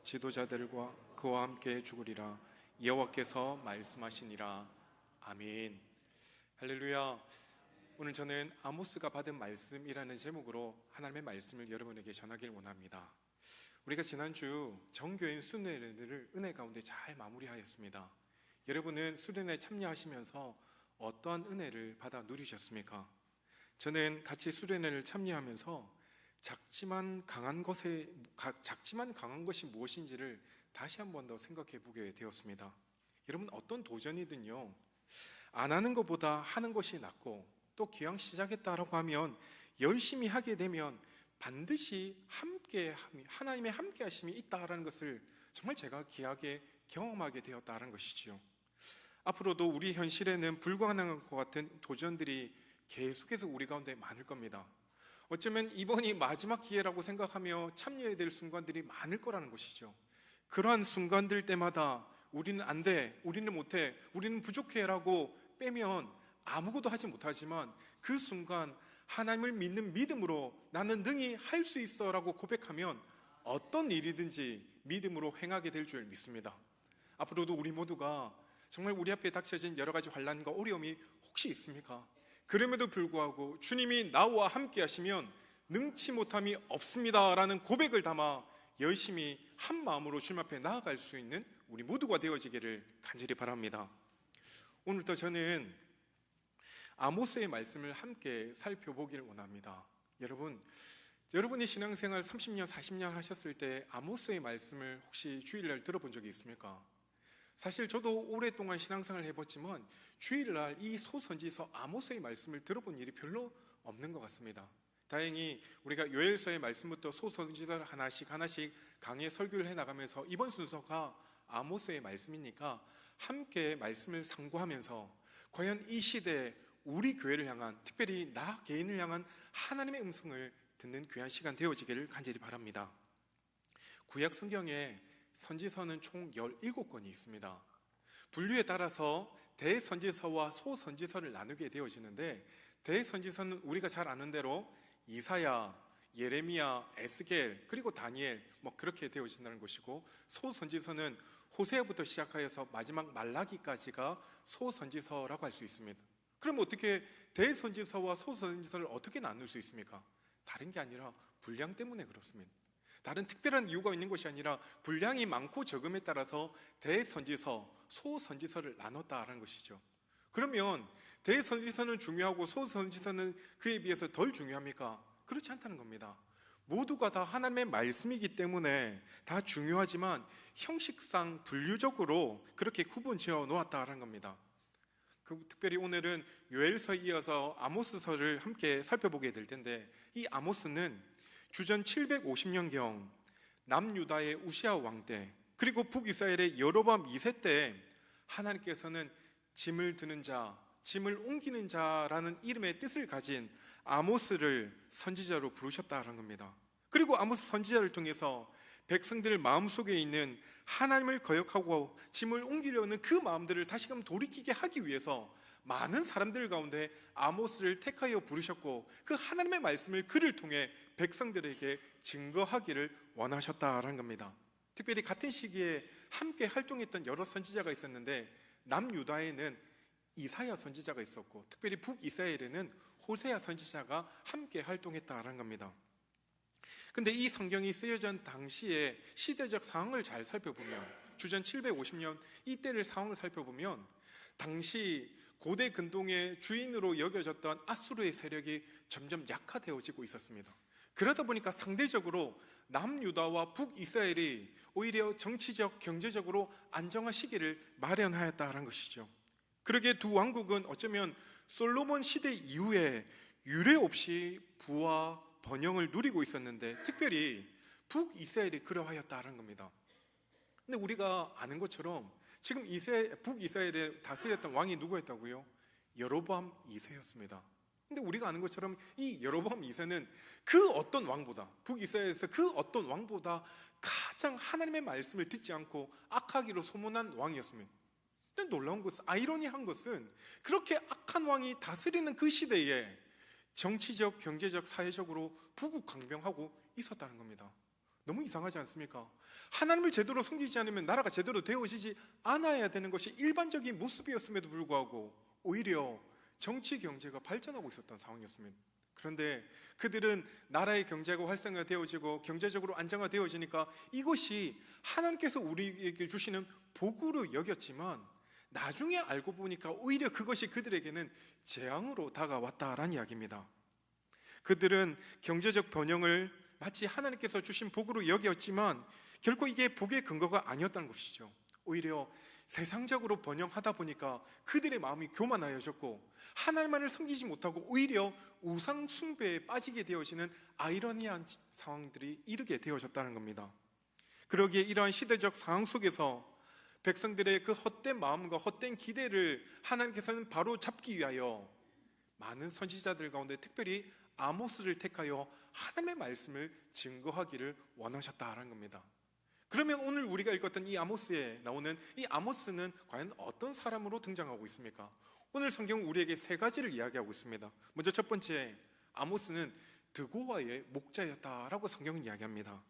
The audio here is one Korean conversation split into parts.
지도자들과 그와 함께 죽으리라. 여호와께서 말씀하시니라. 아멘. 할렐루야. 오늘 저는 아모스가 받은 말씀이라는 제목으로 하나님의 말씀을 여러분에게 전하길 원합니다. 우리가 지난주 정교인 수련회를 은혜 가운데 잘 마무리하였습니다. 여러분은 수련회에 참여하시면서 어떠한 은혜를 받아 누리셨습니까? 저는 같이 수련회를 참여하면서 작지만 강한 것이 무엇인지를 다시 한 번 더 생각해 보게 되었습니다. 여러분, 어떤 도전이든요, 안 하는 것보다 하는 것이 낫고, 또 기왕 시작했다라고 하면 열심히 하게 되면 반드시 하나님의 함께 하심이 있다라는 것을 정말 제가 귀하게 경험하게 되었다는 것이지요. 앞으로도 우리 현실에는 불가능한 것 같은 도전들이 계속해서 우리 가운데 많을 겁니다. 어쩌면 이번이 마지막 기회라고 생각하며 참여해야 될 순간들이 많을 거라는 것이죠. 그러한 순간들 때마다 우리는 안 돼, 우리는 못해, 우리는 부족해 라고 빼면 아무것도 하지 못하지만, 그 순간 하나님을 믿는 믿음으로 나는 능히 할 수 있어 라고 고백하면 어떤 일이든지 믿음으로 행하게 될 줄 믿습니다. 앞으로도 우리 모두가 정말 우리 앞에 닥쳐진 여러 가지 환난과 어려움이 혹시 있습니까? 그럼에도 불구하고 주님이 나와 함께 하시면 능치 못함이 없습니다 라는 고백을 담아 열심히 한 마음으로 주님 앞에 나아갈 수 있는 우리 모두가 되어지기를 간절히 바랍니다. 오늘부터 저는 아모스의 말씀을 함께 살펴보기를 원합니다. 여러분이 신앙생활 30년, 40년 하셨을 때 아모스의 말씀을 혹시 주일날 들어본 적이 있습니까? 사실 저도 오랫동안 신앙생활을 해봤지만 주일날 이 소선지서 아모스의 말씀을 들어본 일이 별로 없는 것 같습니다. 다행히 우리가 요엘서의 말씀부터 소선지서를 하나씩 강의 설교를 해나가면서 이번 순서가 아모스의 말씀이니까 함께 말씀을 상고하면서 과연 이 시대에 우리 교회를 향한, 특별히 나 개인을 향한 하나님의 음성을 듣는 귀한 시간 되어지기를 간절히 바랍니다. 구약 성경에 선지서는 총 17권이 있습니다. 분류에 따라서 대선지서와 소선지서를 나누게 되어지는데, 대선지서는 우리가 잘 아는 대로 이사야, 예레미야, 에스겔, 그리고 다니엘 그렇게 되어진다는 것이고, 소선지서는 호세아부터 시작하여서 마지막 말라기까지가 소선지서라고 할 수 있습니다. 그럼 어떻게 대선지서와 소선지서를 어떻게 나눌 수 있습니까? 다른 게 아니라 분량 때문에 그렇습니다. 다른 특별한 이유가 있는 것이 아니라 분량이 많고 적음에 따라서 대선지서, 소선지서를 나눴다라는 것이죠. 그러면 대선지서는 중요하고 소선지서는 그에 비해서 덜 중요합니까? 그렇지 않다는 겁니다. 모두가 다 하나님의 말씀이기 때문에 다 중요하지만 형식상 분류적으로 그렇게 구분지어 놓았다라는 겁니다. 특별히 오늘은 요엘서에 이어서 아모스서를 함께 살펴보게 될 텐데, 이 아모스는 주전 750년경 남유다의 우시아 왕 때, 그리고 북이스라엘의 여로보암 2세 때 하나님께서는 짐을 드는 자, 짐을 옮기는 자라는 이름의 뜻을 가진 아모스를 선지자로 부르셨다는 겁니다. 그리고 아모스 선지자를 통해서 백성들 마음속에 있는 하나님을 거역하고 짐을 옮기려는 그 마음들을 다시금 돌이키게 하기 위해서 많은 사람들 가운데 아모스를 택하여 부르셨고, 그 하나님의 말씀을 그를 통해 백성들에게 증거하기를 원하셨다라는 겁니다. 특별히 같은 시기에 함께 활동했던 여러 선지자가 있었는데, 남유다에는 이사야 선지자가 있었고, 특별히 북이스라엘에는 호세아 선지자가 함께 활동했다라는 겁니다. 근데 이 성경이 쓰여진 당시의 시대적 상황을 잘 살펴보면, 주전 750년 이때를 상황을 살펴보면, 당시 고대 근동의 주인으로 여겨졌던 아수르의 세력이 점점 약화되어지고 있었습니다. 그러다 보니까 상대적으로 남유다와 북이스라엘이 오히려 정치적, 경제적으로 안정화 시기를 마련하였다는 것이죠. 그러게 두 왕국은 어쩌면 솔로몬 시대 이후에 유례 없이 부와 번영을 누리고 있었는데, 특별히 북이스라엘이 그러하였다는 겁니다. 근데 우리가 아는 것처럼 지금 북이스라엘에 다스렸던 왕이 누구였다고요? 여로보암 2세였습니다. 근데 우리가 아는 것처럼 이 여로보암 2세는 그 어떤 왕보다, 북이스라엘에서 그 어떤 왕보다 가장 하나님의 말씀을 듣지 않고 악하기로 소문난 왕이었습니다. 근데 놀라운 것은, 아이러니한 것은, 그렇게 악한 왕이 다스리는 그 시대에 정치적, 경제적, 사회적으로 부국강병하고 있었다는 겁니다. 너무 이상하지 않습니까? 하나님을 제대로 섬기지 않으면 나라가 제대로 되어지지 않아야 되는 것이 일반적인 모습이었음에도 불구하고 오히려 정치 경제가 발전하고 있었던 상황이었습니다. 그런데 그들은 나라의 경제가 활성화되어지고 경제적으로 안정화되어지니까 이것이 하나님께서 우리에게 주시는 복으로 여겼지만 나중에 알고 보니까 오히려 그것이 그들에게는 재앙으로 다가왔다라는 이야기입니다. 그들은 경제적 번영을 마치 하나님께서 주신 복으로 여겼지만 결코 이게 복의 근거가 아니었다는 것이죠. 오히려 세상적으로 번영하다 보니까 그들의 마음이 교만하여졌고 하나님만을 섬기지 못하고 오히려 우상 숭배에 빠지게 되어지는 아이러니한 상황들이 이르게 되어졌다는 겁니다. 그러기에 이러한 시대적 상황 속에서 백성들의 그 헛된 마음과 헛된 기대를 하나님께서는 바로 잡기 위하여 많은 선지자들 가운데 특별히 아모스를 택하여 하나님의 말씀을 증거하기를 원하셨다라는 겁니다. 그러면 오늘 우리가 읽었던 이 아모스에 나오는 이 아모스는 과연 어떤 사람으로 등장하고 있습니까? 오늘 성경은 우리에게 세 가지를 이야기하고 있습니다. 먼저 첫 번째, 아모스는 드고아의 목자였다라고 성경은 이야기합니다.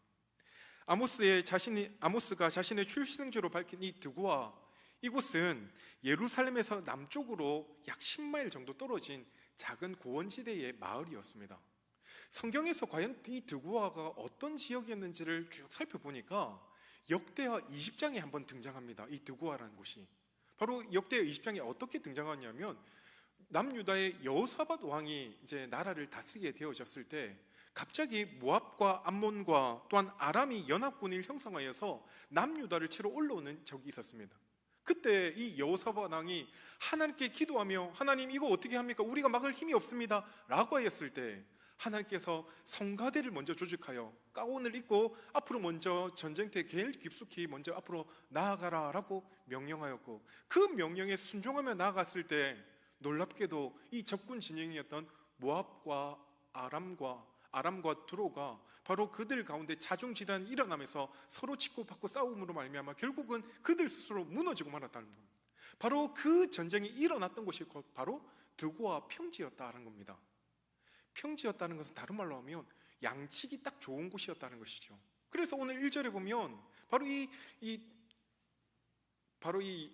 아모스가 자신의 출생지로 밝힌 이 드고아, 이곳은 예루살렘에서 남쪽으로 약 10마일 정도 떨어진 작은 고원지대의 마을이었습니다. 성경에서 과연 이 드고아가 어떤 지역이었는지를 쭉 살펴보니까 역대하 20장에 한번 등장합니다. 이 드고아라는 곳이 바로 역대하 20장에 어떻게 등장하냐면 남유다의 여호사밧 왕이 이제 나라를 다스리게 되어졌을 때 갑자기 모압과 암몬과 또한 아람이 연합군을 형성하여서 남유다를 치러 올라오는 적이 있었습니다. 그때 이 여호사밧 왕이 하나님께 기도하며 하나님 이거 어떻게 합니까? 우리가 막을 힘이 없습니다 라고 하였을 때 하나님께서 성가대를 먼저 조직하여 가온을 입고 앞으로 먼저 전쟁터에 제일 깊숙이 먼저 앞으로 나아가라 라고 명령하였고 그 명령에 순종하며 나아갔을 때 놀랍게도 이 적군 진영이었던 모압과 아람과 두로가 바로 그들 가운데 자중질환이 일어나면서 서로 치고받고 싸움으로 말미암아 결국은 그들 스스로 무너지고 말았다는 겁니다. 바로 그 전쟁이 일어났던 곳이 바로 드고아 평지였다는 겁니다. 평지였다는 것은 다른 말로 하면 양치기 딱 좋은 곳이었다는 것이죠. 그래서 오늘 1절에 보면 바로 이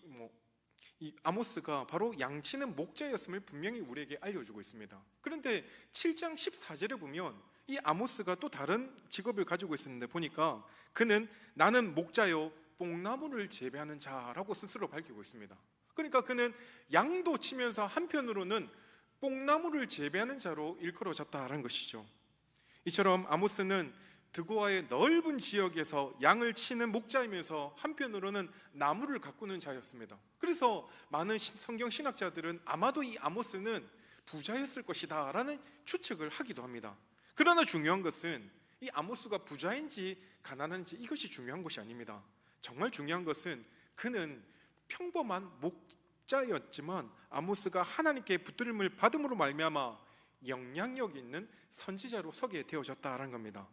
아모스가 바로 양치는 목자였음을 분명히 우리에게 알려주고 있습니다. 그런데 7장 14절에 보면 이 아모스가 또 다른 직업을 가지고 있었는데 보니까 그는 나는 목자요 뽕나무를 재배하는 자라고 스스로 밝히고 있습니다. 그러니까 그는 양도 치면서 한편으로는 뽕나무를 재배하는 자로 일컬어졌다는 것이죠. 이처럼 아모스는 드고아의 넓은 지역에서 양을 치는 목자이면서 한편으로는 나무를 가꾸는 자였습니다. 그래서 많은 성경 신학자들은 아마도 이 아모스는 부자였을 것이다 라는 추측을 하기도 합니다. 그러나 중요한 것은 이 아모스가 부자인지 가난한지 이것이 중요한 것이 아닙니다. 정말 중요한 것은 그는 평범한 목자였지만 아모스가 하나님께 붙들림을 받음으로 말미암아 영향력 있는 선지자로 서게 되어졌다는 겁니다.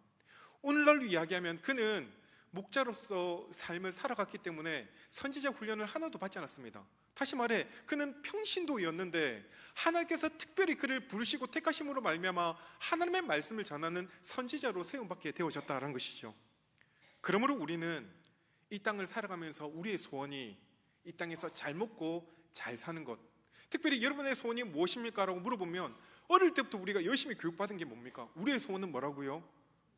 오늘날로 이야기하면 그는 목자로서 삶을 살아갔기 때문에 선지자 훈련을 하나도 받지 않았습니다. 다시 말해 그는 평신도였는데 하나님께서 특별히 그를 부르시고 택하심으로 말미암아 하나님의 말씀을 전하는 선지자로 세움받게 되어졌다는 것이죠. 그러므로 우리는 이 땅을 살아가면서 우리의 소원이 이 땅에서 잘 먹고 잘 사는 것, 특별히 여러분의 소원이 무엇입니까? 라고 물어보면 어릴 때부터 우리가 열심히 교육받은 게 뭡니까? 우리의 소원은 뭐라고요?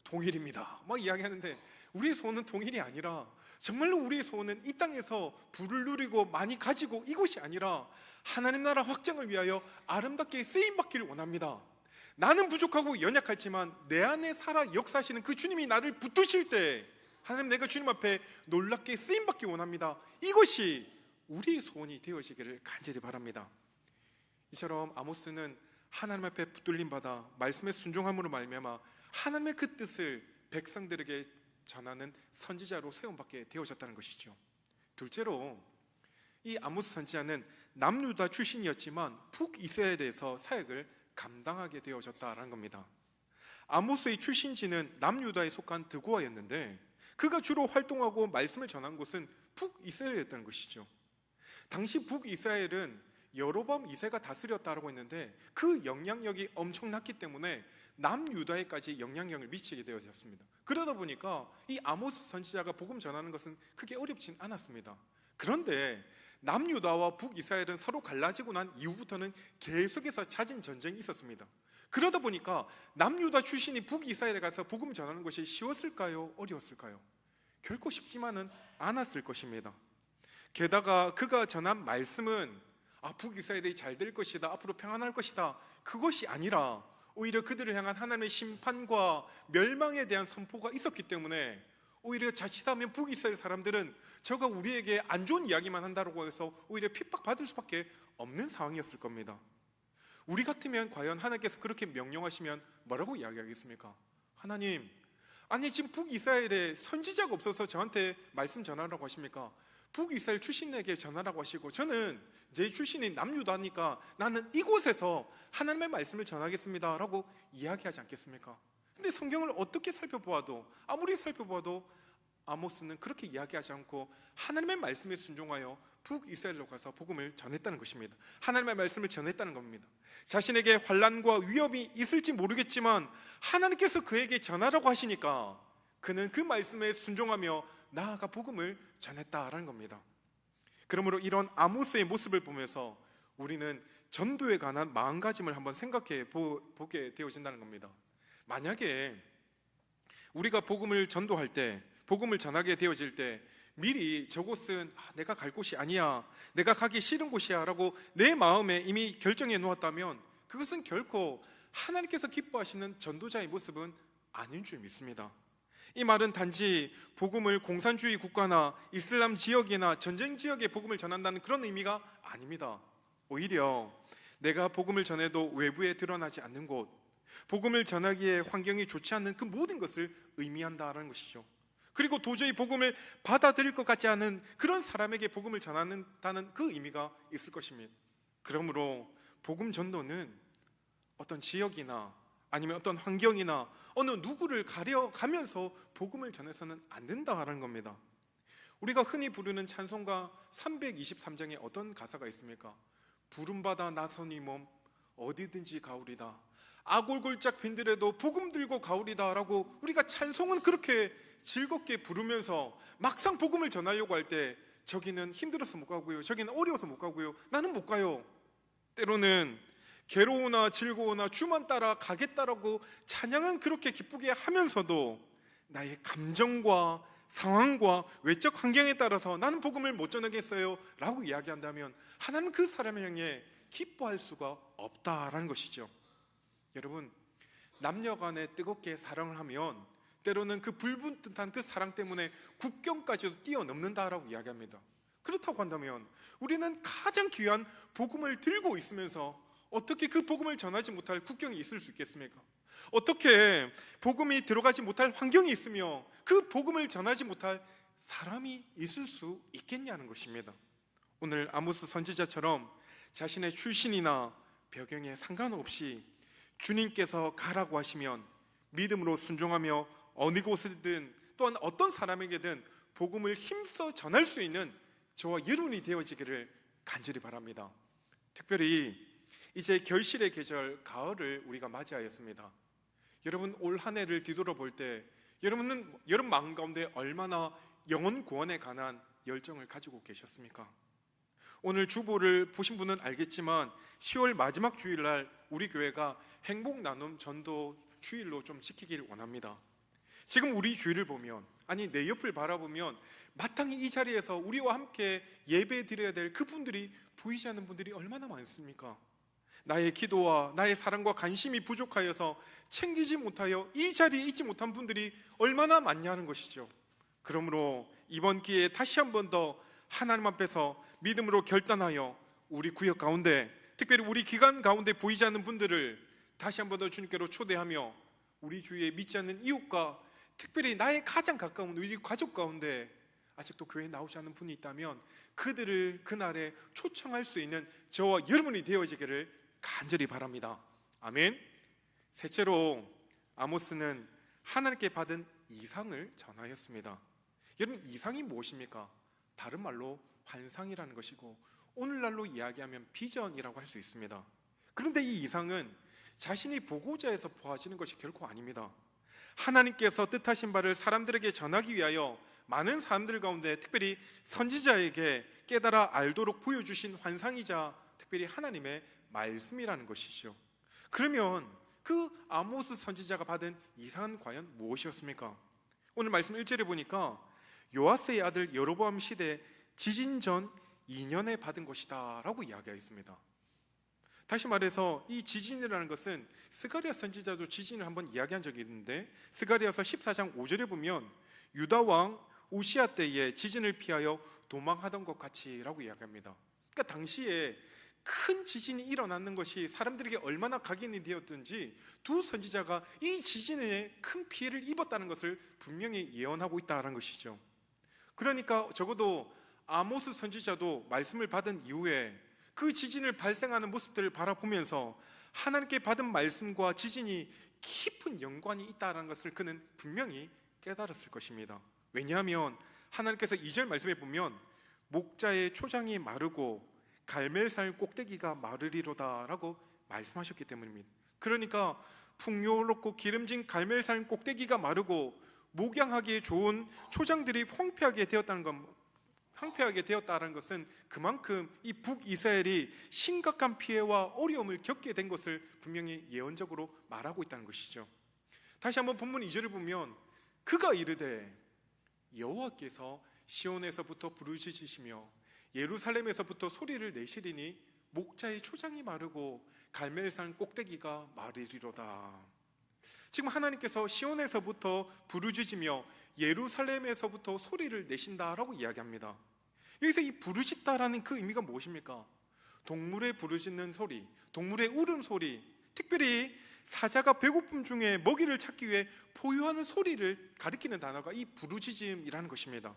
동일입니다 막 이야기하는데 우리의 소원은 동일이 아니라 정말로 우리의 소원은 이 땅에서 부를 누리고 많이 가지고 이것이 아니라 하나님 나라 확장을 위하여 아름답게 쓰임받기를 원합니다. 나는 부족하고 연약하지만 내 안에 살아 역사하시는 그 주님이 나를 붙드실 때 하나님 내가 주님 앞에 놀랍게 쓰임받기 원합니다. 이것이 우리의 소원이 되어지기를 간절히 바랍니다. 이처럼 아모스는 하나님 앞에 붙들림 받아 말씀에 순종함으로 말미암아 하나님의 그 뜻을 백성들에게 전하는 선지자로 세움받게 되어졌다는 것이죠. 둘째로 이 아모스 선지자는 남유다 출신이었지만 북이스라엘에서 사역을 감당하게 되어졌다는 겁니다. 아모스의 출신지는 남유다에 속한 드고아였는데 그가 주로 활동하고 말씀을 전한 곳은 북이스라엘이었다는 것이죠. 당시 북이스라엘은 여로보암 2세가 다스렸다고 했는데 그 영향력이 엄청났기 때문에 남유다에까지 영향력을 미치게 되어졌습니다. 그러다 보니까 이 아모스 선지자가 복음 전하는 것은 크게 어렵진 않았습니다. 그런데 남유다와 북이스라엘은 서로 갈라지고 난 이후부터는 계속해서 잦은 전쟁이 있었습니다. 그러다 보니까 남유다 출신이 북이스라엘에 가서 복음 전하는 것이 쉬웠을까요? 어려웠을까요? 결코 쉽지만은 않았을 것입니다. 게다가 그가 전한 말씀은 북이스라엘이 잘 될 것이다, 앞으로 평안할 것이다, 그것이 아니라 오히려 그들을 향한 하나님의 심판과 멸망에 대한 선포가 있었기 때문에 오히려 자칫하면 북이스라엘 사람들은 저가 우리에게 안 좋은 이야기만 한다고 해서 오히려 핍박받을 수밖에 없는 상황이었을 겁니다. 우리 같으면 과연 하나님께서 그렇게 명령하시면 뭐라고 이야기하겠습니까? 하나님, 아니 지금 북이스라엘에 선지자가 없어서 저한테 말씀 전하라고 하십니까? 북이스라엘 출신에게 전하라고 하시고 저는 제 출신인 남유다니까 나는 이곳에서 하나님의 말씀을 전하겠습니다 라고 이야기하지 않겠습니까? 근데 성경을 어떻게 살펴보아도, 아무리 살펴보아도 아모스는 그렇게 이야기하지 않고 하나님의 말씀에 순종하여 북이스라엘로 가서 복음을 전했다는 것입니다. 하나님의 말씀을 전했다는 겁니다. 자신에게 환난과 위협이 있을지 모르겠지만 하나님께서 그에게 전하라고 하시니까 그는 그 말씀에 순종하며 나아가 복음을 전했다라는 겁니다. 그러므로 이런 아모스의 모습을 보면서 우리는 전도에 관한 마음가짐을 한번 생각해 보게 되어진다는 겁니다. 만약에 우리가 복음을 전도할 때, 복음을 전하게 되어질 때 미리 저곳은 내가 갈 곳이 아니야, 내가 가기 싫은 곳이야 라고 내 마음에 이미 결정해 놓았다면 그것은 결코 하나님께서 기뻐하시는 전도자의 모습은 아닌 줄 믿습니다. 이 말은 단지 복음을 공산주의 국가나 이슬람 지역이나 전쟁 지역에 복음을 전한다는 그런 의미가 아닙니다. 오히려 내가 복음을 전해도 외부에 드러나지 않는 곳, 복음을 전하기에 환경이 좋지 않는 그 모든 것을 의미한다는 것이죠. 그리고 도저히 복음을 받아들일 것 같지 않은 그런 사람에게 복음을 전한다는 그 의미가 있을 것입니다. 그러므로 복음 전도는 어떤 지역이나 아니면 어떤 환경이나 어느 누구를 가려가면서 복음을 전해서는 안 된다는 겁니다. 우리가 흔히 부르는 찬송가 323장에 어떤 가사가 있습니까? 부름받아 나서니 몸 어디든지 가오리다, 아골골짝 빈들에도 복음 들고 가오리다 라고 우리가 찬송은 그렇게 즐겁게 부르면서 막상 복음을 전하려고 할 때 저기는 힘들어서 못 가고요, 저기는 어려워서 못 가고요, 나는 못 가요. 때로는 괴로우나 즐거우나 주만 따라 가겠다라고 찬양은 그렇게 기쁘게 하면서도 나의 감정과 상황과 외적 환경에 따라서 나는 복음을 못 전하겠어요 라고 이야기한다면 하나님은 그 사람을 향해 기뻐할 수가 없다라는 것이죠. 여러분, 남녀 간에 뜨겁게 사랑을 하면 때로는 그 불붙듯한 그 사랑 때문에 국경까지도 뛰어넘는다라고 이야기합니다. 그렇다고 한다면 우리는 가장 귀한 복음을 들고 있으면서 어떻게 그 복음을 전하지 못할 국경이 있을 수 있겠습니까? 어떻게 복음이 들어가지 못할 환경이 있으며 그 복음을 전하지 못할 사람이 있을 수 있겠냐는 것입니다. 오늘 아모스 선지자처럼 자신의 출신이나 배경에 상관없이 주님께서 가라고 하시면 믿음으로 순종하며 어느 곳이든 또한 어떤 사람에게든 복음을 힘써 전할 수 있는 저와 여러분이 되어지기를 간절히 바랍니다. 특별히 이제 결실의 계절 가을을 우리가 맞이하였습니다. 여러분, 올 한 해를 뒤돌아볼 때 여러분은 여러분 마음 가운데 얼마나 영혼 구원에 관한 열정을 가지고 계셨습니까? 오늘 주보를 보신 분은 알겠지만 10월 마지막 주일날 우리 교회가 행복 나눔 전도 주일로 좀 지키기를 원합니다. 지금 우리 주위를 보면, 아니 내 옆을 바라보면 마땅히 이 자리에서 우리와 함께 예배 드려야 될 그분들이 보이지 않는 분들이 얼마나 많습니까? 나의 기도와 나의 사랑과 관심이 부족하여서 챙기지 못하여 이 자리에 있지 못한 분들이 얼마나 많냐는 것이죠. 그러므로 이번 기회에 다시 한 번 더 하나님 앞에서 믿음으로 결단하여 우리 구역 가운데, 특별히 우리 기관 가운데 보이지 않는 분들을 다시 한 번 더 주님께로 초대하며 우리 주위에 믿지 않는 이웃과 특별히 나의 가장 가까운 우리 가족 가운데 아직도 교회에 나오지 않는 분이 있다면 그들을 그날에 초청할 수 있는 저와 여러분이 되어지기를 간절히 바랍니다. 아멘. 셋째로 아모스는 하나님께 받은 이상을 전하였습니다. 여러분, 이상이 무엇입니까? 다른 말로 환상이라는 것이고 오늘날로 이야기하면 비전이라고 할 수 있습니다. 그런데 이 이상은 자신이 보고자 해서 보아지는 것이 결코 아닙니다. 하나님께서 뜻하신 바를 사람들에게 전하기 위하여 많은 사람들 가운데 특별히 선지자에게 깨달아 알도록 보여주신 환상이자 특별히 하나님의 말씀이라는 것이죠. 그러면 그 아모스 선지자가 받은 이상은 과연 무엇이었습니까? 오늘 말씀 1절에 보니까 요아스의 아들 여로보암 시대 지진 전 2년에 받은 것이다 라고 이야기가 있습니다. 다시 말해서 이 지진이라는 것은 스가랴 선지자도 지진을 한번 이야기한 적이 있는데, 스가랴서 14장 5절에 보면 유다 왕 우시아 때에 지진을 피하여 도망하던 것 같이라고 이야기합니다. 그러니까 당시에 큰 지진이 일어나는 것이 사람들에게 얼마나 각인이 되었든지 두 선지자가 이 지진에 큰 피해를 입었다는 것을 분명히 예언하고 있다는 것이죠. 그러니까 적어도 아모스 선지자도 말씀을 받은 이후에 그 지진을 발생하는 모습들을 바라보면서 하나님께 받은 말씀과 지진이 깊은 연관이 있다는 것을 그는 분명히 깨달았을 것입니다. 왜냐하면 하나님께서 2절 말씀에 보면 목자의 초장이 마르고 갈멜산 꼭대기가 마르리로다 라고 말씀하셨기 때문입니다. 그러니까 풍요롭고 기름진 갈멜산 꼭대기가 마르고 목양하기에 좋은 초장들이 황폐하게 되었다는 것은 그만큼 이 북이스라엘이 심각한 피해와 어려움을 겪게 된 것을 분명히 예언적으로 말하고 있다는 것이죠. 다시 한번 본문 2절을 보면 그가 이르되 여호와께서 시온에서부터 부르짖으시며 예루살렘에서부터 소리를 내시리니 목자의 초장이 마르고 갈멜산 꼭대기가 마르리로다. 지금 하나님께서 시온에서부터 부르짖으며 예루살렘에서부터 소리를 내신다라고 이야기합니다. 여기서 이 부르짖다라는 그 의미가 무엇입니까? 동물의 부르짖는 소리, 동물의 울음소리, 특별히 사자가 배고픔 중에 먹이를 찾기 위해 포효하는 소리를 가리키는 단어가 이 부르짖음이라는 것입니다.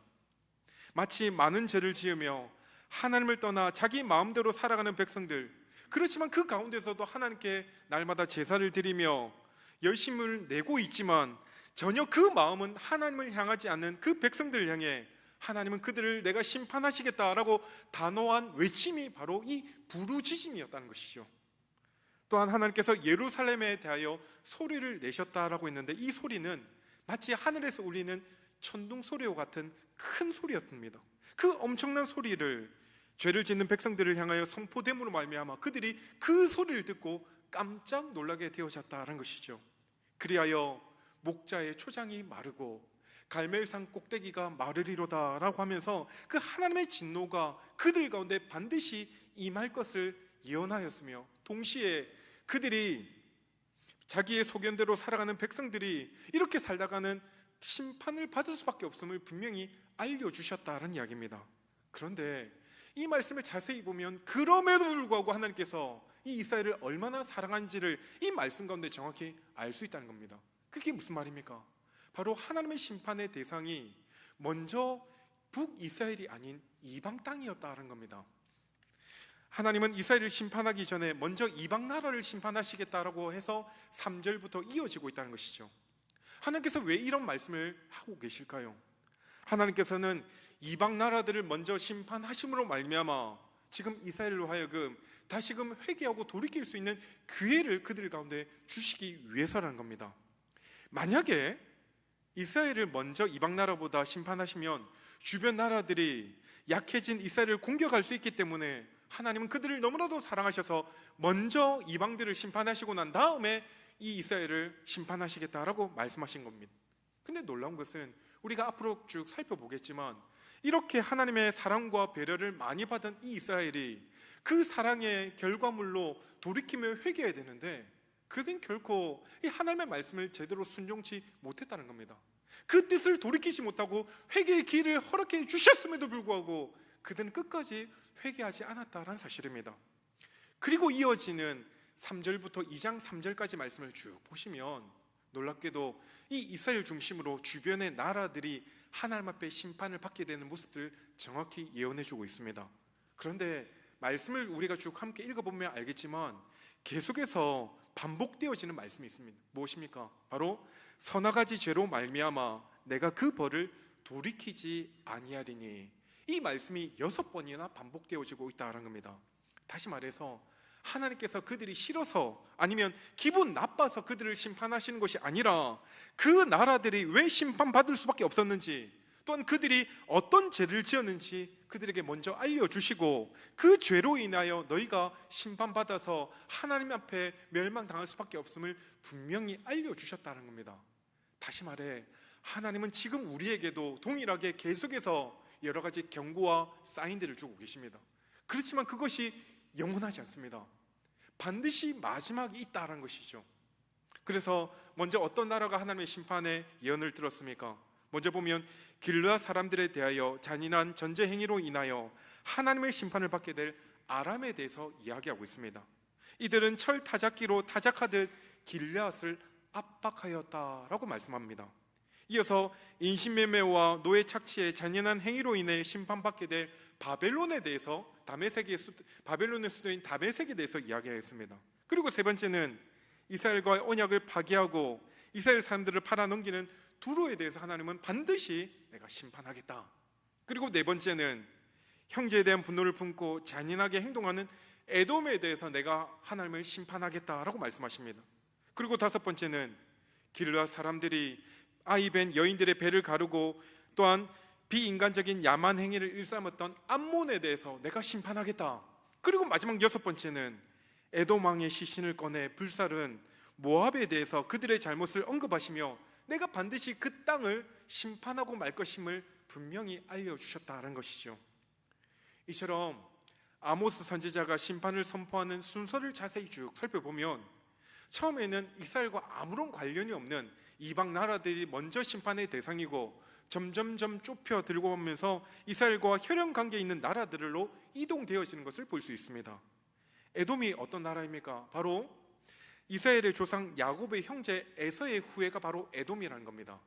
마치 많은 죄를 지으며 하나님을 떠나 자기 마음대로 살아가는 백성들, 그렇지만 그 가운데서도 하나님께 날마다 제사를 드리며 열심을 내고 있지만 전혀 그 마음은 하나님을 향하지 않는 그 백성들을 향해 하나님은 그들을 내가 심판하시겠다라고 단호한 외침이 바로 이 부르짖음이었다는 것이죠. 또한 하나님께서 예루살렘에 대하여 소리를 내셨다라고 했는데 이 소리는 마치 하늘에서 울리는 천둥 소리와 같은 큰 소리였습니다. 그 엄청난 소리를 죄를 짓는 백성들을 향하여 선포됨으로 말미암아 그들이 그 소리를 듣고 깜짝 놀라게 되어졌다는 것이죠. 그리하여 목자의 초장이 마르고 갈멜산 꼭대기가 마르리로다 라고 하면서 그 하나님의 진노가 그들 가운데 반드시 임할 것을 예언하였으며, 동시에 그들이 자기의 소견대로 살아가는 백성들이 이렇게 살다가는 심판을 받을 수밖에 없음을 분명히 알려주셨다는 이야기입니다. 그런데 이 말씀을 자세히 보면 그럼에도 불구하고 하나님께서 이 이스라엘을 얼마나 사랑한지를 이 말씀 가운데 정확히 알 수 있다는 겁니다. 그게 무슨 말입니까? 바로 하나님의 심판의 대상이 먼저 북이스라엘이 아닌 이방 땅이었다는 겁니다. 하나님은 이스라엘을 심판하기 전에 먼저 이방 나라를 심판하시겠다라고 해서 3절부터 이어지고 있다는 것이죠. 하나님께서 왜 이런 말씀을 하고 계실까요? 하나님께서는 이방 나라들을 먼저 심판하심으로 말미암아 지금 이스라엘로 하여금 다시금 회개하고 돌이킬 수 있는 기회를 그들 가운데 주시기 위해서라는 겁니다. 만약에 이스라엘을 먼저 이방 나라보다 심판하시면 주변 나라들이 약해진 이스라엘을 공격할 수 있기 때문에 하나님은 그들을 너무나도 사랑하셔서 먼저 이방들을 심판하시고 난 다음에 이 이스라엘을 심판하시겠다라고 말씀하신 겁니다. 근데 놀라운 것은 우리가 앞으로 쭉 살펴보겠지만 이렇게 하나님의 사랑과 배려를 많이 받은 이 이스라엘이 그 사랑의 결과물로 돌이키며 회개해야 되는데 그들은 결코 이 하나님의 말씀을 제대로 순종치 못했다는 겁니다. 그 뜻을 돌이키지 못하고 회개의 길을 허락해 주셨음에도 불구하고 그들은 끝까지 회개하지 않았다는 사실입니다. 그리고 이어지는 3절부터 2장 3절까지 말씀을 쭉 보시면 놀랍게도 이 이스라엘 중심으로 주변의 나라들이 하나님 앞에 심판을 받게 되는 모습들을 정확히 예언해주고 있습니다. 그런데 말씀을 우리가 쭉 함께 읽어보면 알겠지만 계속해서 반복되어지는 말씀이 있습니다. 무엇입니까? 바로 서나가지 죄로 말미암아 내가 그 벌을 돌이키지 아니하리니, 이 말씀이 6번이나 반복되어지고 있다는 겁니다. 다시 말해서 하나님께서 그들이 싫어서 아니면 기분 나빠서 그들을 심판하시는 것이 아니라 그 나라들이 왜 심판받을 수밖에 없었는지, 또한 그들이 어떤 죄를 지었는지 그들에게 먼저 알려주시고 그 죄로 인하여 너희가 심판받아서 하나님 앞에 멸망당할 수밖에 없음을 분명히 알려주셨다는 겁니다. 다시 말해, 하나님은 지금 우리에게도 동일하게 계속해서 여러 가지 경고와 사인들을 주고 계십니다. 그렇지만 그것이 영원하지 않습니다. 반드시 마지막이 있다는 것이죠. 그래서 먼저 어떤 나라가 하나님의 심판의 예언을 들었습니까? 먼저 보면 길르앗 사람들에 대하여 잔인한 전제 행위로 인하여 하나님의 심판을 받게 될 아람에 대해서 이야기하고 있습니다. 이들은 철 타작기로 타작하듯 길르앗을 압박하였다라고 말씀합니다. 이어서 인신매매와 노예 착취의 잔인한 행위로 인해 심판받게 될 바벨론에 대해서 바벨론의 수도인 다메섹에 대해서 이야기하였습니다. 그리고 세 번째는 이스라엘과의 언약을 파기하고 이스라엘 사람들을 팔아넘기는 두로에 대해서 하나님은 반드시 내가 심판하겠다. 그리고 네 번째는 형제에 대한 분노를 품고 잔인하게 행동하는 에돔에 대해서 내가 하나님을 심판하겠다라고 말씀하십니다. 그리고 다섯 번째는 길르앗 사람들이 아이벤 여인들의 배를 가르고 또한 비인간적인 야만 행위를 일삼았던 암몬에 대해서 내가 심판하겠다. 그리고 마지막 여섯 번째는 에돔 왕의 시신을 꺼내 불살은 모압에 대해서 그들의 잘못을 언급하시며 내가 반드시 그 땅을 심판하고 말 것임을 분명히 알려주셨다는 것이죠. 이처럼 아모스 선지자가 심판을 선포하는 순서를 자세히 쭉 살펴보면 처음에는 이스라엘과 아무런 관련이 없는 이방 나라들이 먼저 심판의 대상이고 점점점 좁혀 들고 오면서 이스라엘과 혈연 관계에 있는 나라들로 이동되어지는 것을 볼 수 있습니다. 에돔이 어떤 나라입니까? 바로 이스라엘의 조상 야곱의 형제 에서의 후예가 바로 에돔이라는 겁니다.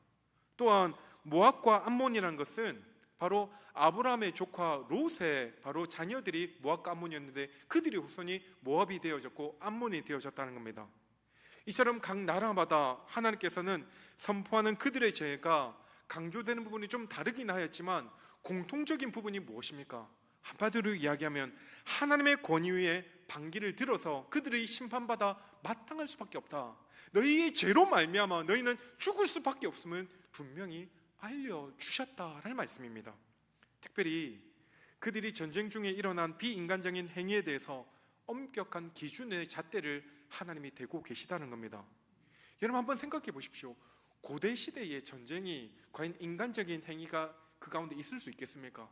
또한 모압과 암몬이라는 것은 바로 아브라함의 조카 롯의 바로 자녀들이 모압과 암몬이었는데 그들의 후손이 모압이 되어졌고 암몬이 되어졌다는 겁니다. 이처럼 각 나라마다 하나님께서는 선포하는 그들의 죄가 강조되는 부분이 좀 다르긴 하였지만 공통적인 부분이 무엇입니까? 한마디로 이야기하면 하나님의 권위 위에 반기를 들어서 그들이 심판받아 마땅할 수밖에 없다. 너희의 죄로 말미암아 너희는 죽을 수밖에 없음은 분명히 알려주셨다라는 말씀입니다. 특별히 그들이 전쟁 중에 일어난 비인간적인 행위에 대해서 엄격한 기준의 잣대를 하나님이 대고 계시다는 겁니다. 여러분 한번 생각해 보십시오. 고대 시대의 전쟁이 과연 인간적인 행위가 그 가운데 있을 수 있겠습니까?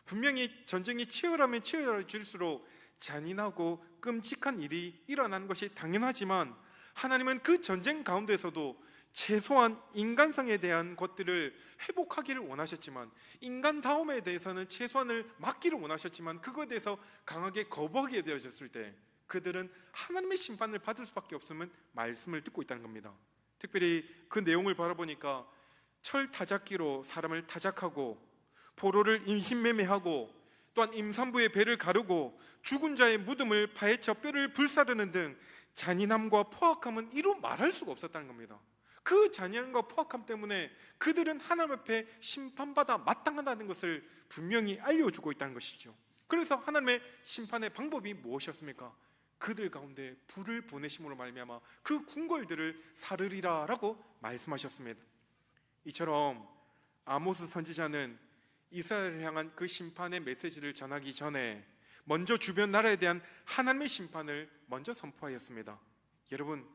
분명히 전쟁이 치열하면 치열해질수록 잔인하고 끔찍한 일이 일어나는 것이 당연하지만 하나님은 그 전쟁 가운데서도 최소한 인간성에 대한 것들을 회복하기를 원하셨지만 인간다움에 대해서는 최소한을 막기를 원하셨지만 그거에 대해서 강하게 거부하게 되어졌을 때 그들은 하나님의 심판을 받을 수밖에 없음은 말씀을 듣고 있다는 겁니다. 특별히 그 내용을 바라보니까 철 타작기로 사람을 타작하고 포로를 임신매매하고 또한 임산부의 배를 가르고 죽은 자의 무덤을 파헤쳐 뼈를 불사르는 등 잔인함과 포악함은 이루 말할 수가 없었다는 겁니다. 그 잔인함과 포악함 때문에 그들은 하나님 앞에 심판받아 마땅하다는 것을 분명히 알려주고 있다는 것이죠. 그래서 하나님의 심판의 방법이 무엇이었습니까? 그들 가운데 불을 보내심으로 말미암아 그 궁궐들을 사르리라라고 말씀하셨습니다. 이처럼 아모스 선지자는 이스라엘을 향한 그 심판의 메시지를 전하기 전에 먼저 주변 나라에 대한 하나님의 심판을 먼저 선포하였습니다. 여러분,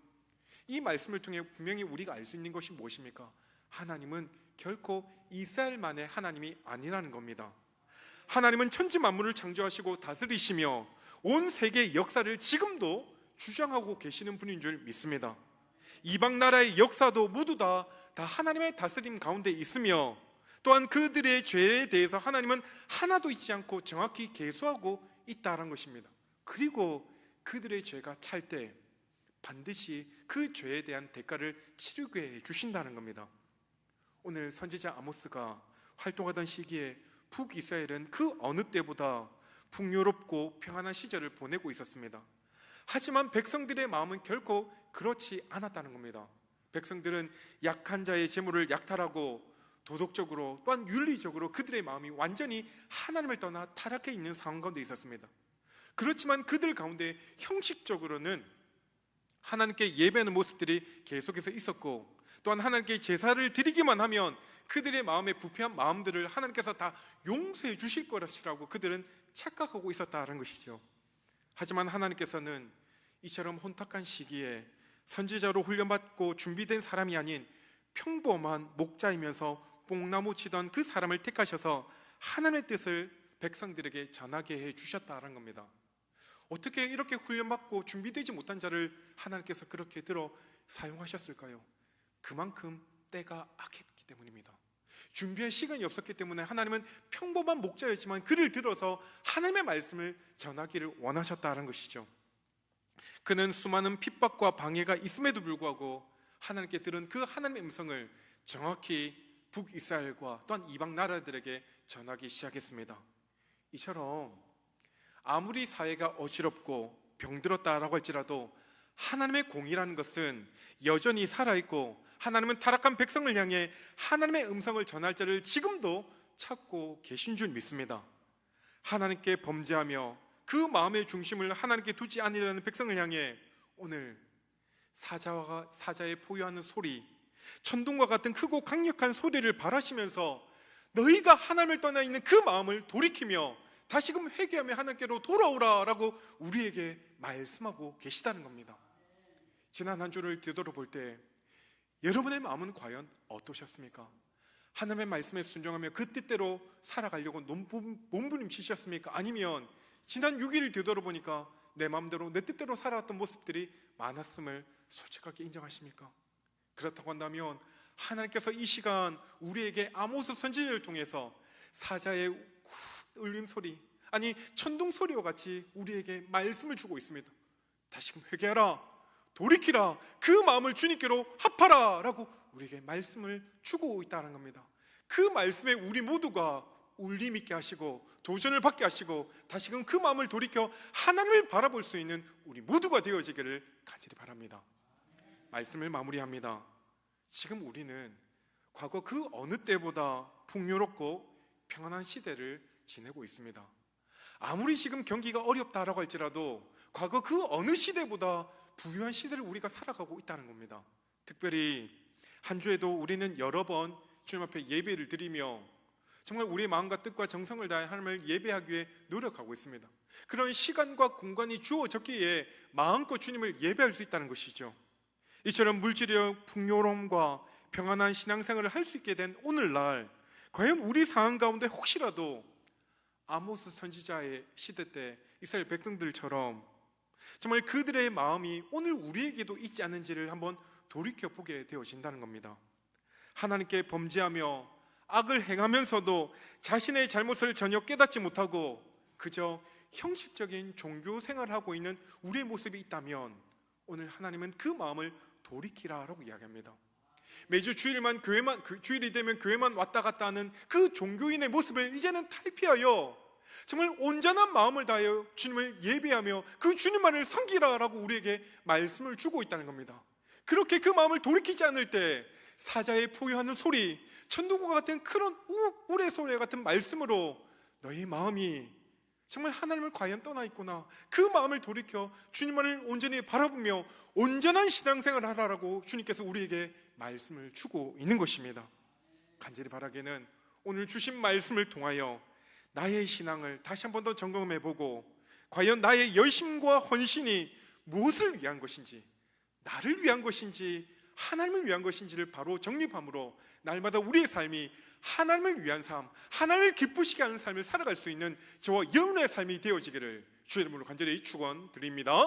이 말씀을 통해 분명히 우리가 알 수 있는 것이 무엇입니까? 하나님은 결코 이스라엘만의 하나님이 아니라는 겁니다. 하나님은 천지 만물을 창조하시고 다스리시며 온 세계의 역사를 지금도 주장하고 계시는 분인 줄 믿습니다. 이방 나라의 역사도 모두 다 하나님의 다스림 가운데 있으며 또한 그들의 죄에 대해서 하나님은 하나도 잊지 않고 정확히 계수하고 있다는 것입니다. 그리고 그들의 죄가 찰 때 반드시 그 죄에 대한 대가를 치르게 해주신다는 겁니다. 오늘 선지자 아모스가 활동하던 시기에 북이스라엘은 그 어느 때보다 풍요롭고 평안한 시절을 보내고 있었습니다. 하지만 백성들의 마음은 결코 그렇지 않았다는 겁니다. 백성들은 약한 자의 재물을 약탈하고 도덕적으로 또한 윤리적으로 그들의 마음이 완전히 하나님을 떠나 타락해 있는 상황 가운데 있었습니다. 그렇지만 그들 가운데 형식적으로는 하나님께 예배하는 모습들이 계속해서 있었고, 또한 하나님께 제사를 드리기만 하면 그들의 마음에 부패한 마음들을 하나님께서 다 용서해 주실 것이라고 그들은 착각하고 있었다는 것이죠. 하지만 하나님께서는 이처럼 혼탁한 시기에 선지자로 훈련받고 준비된 사람이 아닌 평범한 목자이면서 뽕나무 치던 그 사람을 택하셔서 하나님의 뜻을 백성들에게 전하게 해 주셨다는 겁니다. 어떻게 이렇게 훈련받고 준비되지 못한 자를 하나님께서 그렇게 들어 사용하셨을까요? 그만큼 때가 악했기 때문입니다. 준비할 시간이 없었기 때문에 하나님은 평범한 목자였지만 그를 들어서 하나님의 말씀을 전하기를 원하셨다는 것이죠. 그는 수많은 핍박과 방해가 있음에도 불구하고 하나님께 들은 그 하나님의 음성을 정확히 북이스라엘과 또한 이방 나라들에게 전하기 시작했습니다. 이처럼 아무리 사회가 어지럽고 병들었다라고 할지라도 하나님의 공의라는 것은 여전히 살아있고, 하나님은 타락한 백성을 향해 하나님의 음성을 전할 자를 지금도 찾고 계신 줄 믿습니다. 하나님께 범죄하며 그 마음의 중심을 하나님께 두지 않으려는 백성을 향해 오늘 사자의 포효하는 소리, 천둥과 같은 크고 강력한 소리를 발하시면서 너희가 하나님을 떠나 있는 그 마음을 돌이키며 다시금 회개하며 하나님께로 돌아오라라고 우리에게 말씀하고 계시다는 겁니다. 지난 한 주를 되돌아볼 때 여러분의 마음은 과연 어떠셨습니까? 하나님의 말씀에 순종하며 그 뜻대로 살아가려고 몸부림치셨습니까? 아니면 지난 6일을 되돌아보니까 내 마음대로 내 뜻대로 살아왔던 모습들이 많았음을 솔직하게 인정하십니까? 그렇다고 한다면 하나님께서 이 시간 우리에게 아모스 선지자를 통해서 사자의 울림소리, 아니 천둥 소리와 같이 우리에게 말씀을 주고 있습니다. 다시금 회개하라, 돌이키라, 그 마음을 주님께로 합하라 라고 우리에게 말씀을 주고 있다는 겁니다. 그 말씀에 우리 모두가 울림 있게 하시고 도전을 받게 하시고 다시금 그 마음을 돌이켜 하나님을 바라볼 수 있는 우리 모두가 되어지기를 간절히 바랍니다. 말씀을 마무리합니다. 지금 우리는 과거 그 어느 때보다 풍요롭고 평안한 시대를 지내고 있습니다. 아무리 지금 경기가 어렵다라고 할지라도 과거 그 어느 시대보다 부유한 시대를 우리가 살아가고 있다는 겁니다. 특별히 한 주에도 우리는 여러 번 주님 앞에 예배를 드리며 정말 우리의 마음과 뜻과 정성을 다해 하나님을 예배하기 위해 노력하고 있습니다. 그런 시간과 공간이 주어졌기에 마음껏 주님을 예배할 수 있다는 것이죠. 이처럼 물질적 풍요로움과 평안한 신앙생활을 할 수 있게 된 오늘날, 과연 우리 상황 가운데 혹시라도 아모스 선지자의 시대 때 이스라엘 백성들처럼 정말 그들의 마음이 오늘 우리에게도 있지 않은지를 한번 돌이켜보게 되어진다는 겁니다. 하나님께 범죄하며 악을 행하면서도 자신의 잘못을 전혀 깨닫지 못하고 그저 형식적인 종교 생활을 하고 있는 우리의 모습이 있다면 오늘 하나님은 그 마음을 돌이키라라고 이야기합니다. 매주 주일이 되면 교회만 왔다 갔다 하는 그 종교인의 모습을 이제는 탈피하여 정말 온전한 마음을 다하여 주님을 예배하며 그 주님만을 섬기라라고 우리에게 말씀을 주고 있다는 겁니다. 그렇게 그 마음을 돌이키지 않을 때 사자의 포효하는 소리, 천둥과 같은 그런 우레소리 같은 말씀으로 너희 마음이 정말 하나님을 과연 떠나 있구나, 그 마음을 돌이켜 주님만을 온전히 바라보며 온전한 신앙생활을 하라라고 주님께서 우리에게 말씀을 주고 있는 것입니다. 간절히 바라기는 오늘 주신 말씀을 통하여 나의 신앙을 다시 한 번 더 점검해보고 과연 나의 열심과 헌신이 무엇을 위한 것인지, 나를 위한 것인지 하나님을 위한 것인지를 바로 정립함으로 날마다 우리의 삶이 하나님을 위한 삶, 하나님을 기쁘시게 하는 삶을 살아갈 수 있는 저와 여러분의 삶이 되어지기를 주의 이름으로 간절히 축원드립니다.